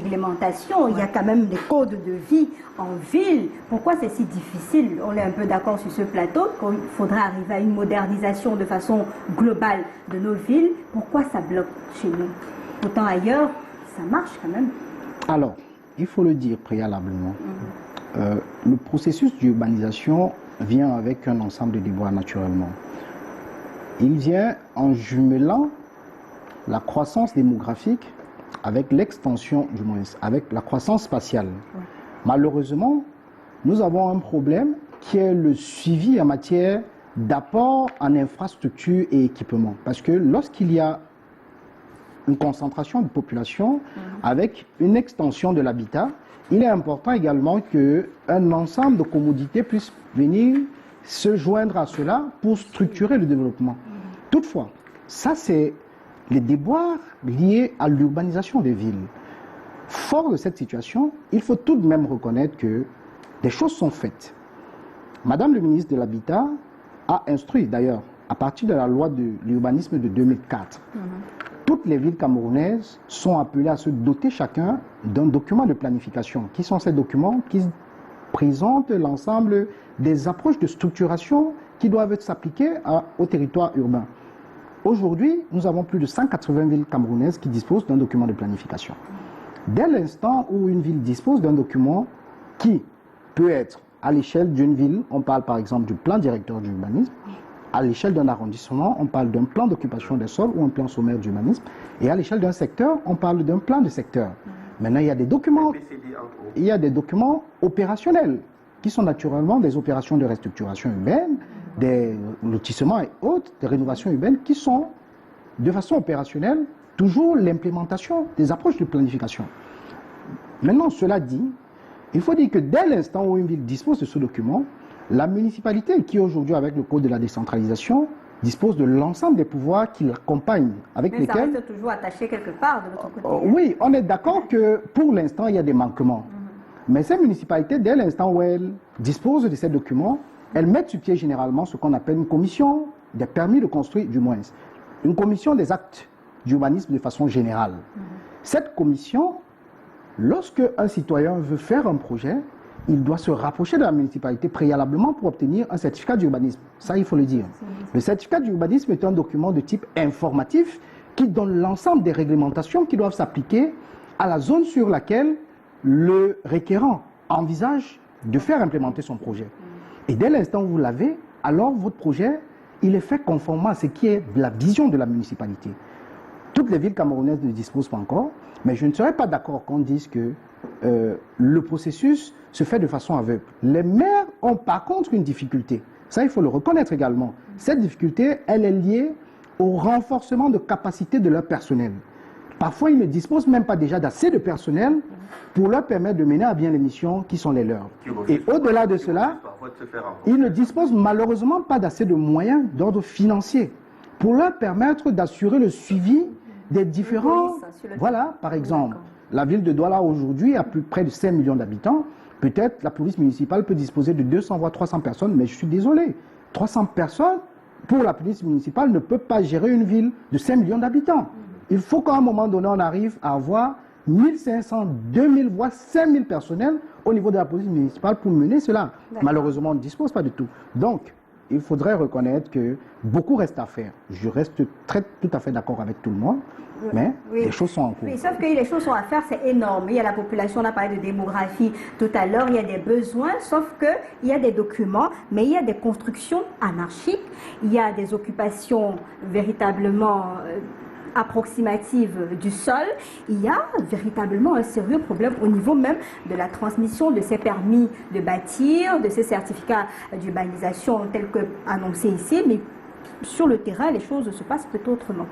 réglementations, il y a quand même des codes de vie en ville. Pourquoi c'est si difficile? On est un peu d'accord sur ce plateau qu'il faudra arriver à une modernisation de façon globale de nos villes. Pourquoi ça bloque chez nous? Pourtant ailleurs, ça marche quand même. Alors, il faut le dire préalablement. Le processus d'urbanisation vient avec un ensemble de déboires naturellement. Il vient en jumelant la croissance démographique avec l'extension, du moins, avec la croissance spatiale. Malheureusement, nous avons un problème qui est le suivi en matière d'apport en infrastructure et équipement. Parce que lorsqu'il y a une concentration de population avec une extension de l'habitat, il est important également qu'un ensemble de commodités puisse venir se joindre à cela pour structurer le développement. Toutefois, ça c'est les déboires liés à l'urbanisation des villes. Fort de cette situation, il faut tout de même reconnaître que des choses sont faites. Madame le ministre de l'Habitat a instruit d'ailleurs, à partir de la loi de l'urbanisme de 2004, toutes les villes camerounaises sont appelées à se doter chacun d'un document de planification. Qui sont ces documents qui présentent l'ensemble des approches de structuration qui doivent s'appliquer au territoire urbain. Aujourd'hui, nous avons plus de 180 villes camerounaises qui disposent d'un document de planification. Dès l'instant où une ville dispose d'un document qui peut être à l'échelle d'une ville, on parle par exemple du plan directeur d'urbanisme, à l'échelle d'un arrondissement, on parle d'un plan d'occupation des sols ou un plan sommaire d'urbanisme, et à l'échelle d'un secteur, on parle d'un plan de secteur. Maintenant, il y a des documents opérationnels qui sont naturellement des opérations de restructuration urbaine, des lotissements et autres, des rénovations urbaines qui sont, de façon opérationnelle, toujours l'implémentation des approches de planification. Maintenant, cela dit, il faut dire que dès l'instant où une ville dispose de ce document, la municipalité qui aujourd'hui, avec le code de la décentralisation, dispose de l'ensemble des pouvoirs qui l'accompagnent, avec mais lesquels... ça reste toujours attaché quelque part de votre côté. Oui, on est d'accord que pour l'instant, il y a des manquements. Mais ces municipalités, dès l'instant où elles disposent de ces documents, elles mettent sur pied généralement ce qu'on appelle une commission des permis de construire, du moins, une commission des actes d'urbanisme de façon générale. Cette commission, lorsque un citoyen veut faire un projet, il doit se rapprocher de la municipalité préalablement pour obtenir un certificat d'urbanisme. Ça, il faut le dire. Le certificat d'urbanisme est un document de type informatif qui donne l'ensemble des réglementations qui doivent s'appliquer à la zone sur laquelle le requérant envisage de faire implémenter son projet. Et dès l'instant où vous l'avez, alors votre projet, il est fait conformément à ce qui est la vision de la municipalité. Toutes les villes camerounaises ne disposent pas encore, mais je ne serais pas d'accord qu'on dise que le processus se fait de façon aveugle. Les maires ont par contre une difficulté. Ça, il faut le reconnaître également. Cette difficulté, elle est liée au renforcement de capacité de leur personnel. Parfois, ils ne disposent même pas déjà d'assez de personnel pour leur permettre de mener à bien les missions qui sont les leurs. Et au-delà de cela, ils ne disposent malheureusement pas d'assez de moyens d'ordre financier pour leur permettre d'assurer le suivi des différents... Voilà, par exemple, la ville de Douala aujourd'hui a près de 5 millions d'habitants. Peut-être la police municipale peut disposer de 200 voire 300 personnes, mais je suis désolé. 300 personnes pour la police municipale ne peut pas gérer une ville de 5 millions d'habitants. Il faut qu'à un moment donné, on arrive à avoir 1500, 2000 voire 5000 personnels au niveau de la police municipale pour mener cela. Malheureusement, on ne dispose pas du tout. Donc, il faudrait reconnaître que beaucoup reste à faire. Je reste tout à fait d'accord avec tout le monde, mais les choses sont en cours. Oui, sauf que les choses sont à faire, c'est énorme. Il y a la population, on a parlé de démographie tout à l'heure, il y a des besoins, sauf qu'il y a des documents, mais il y a des constructions anarchiques, il y a des occupations véritablement approximative du sol, il y a véritablement un sérieux problème au niveau même de la transmission de ces permis de bâtir, de ces certificats d'urbanisation tels que annoncés ici, mais sur le terrain, les choses se passent peut-être autrement.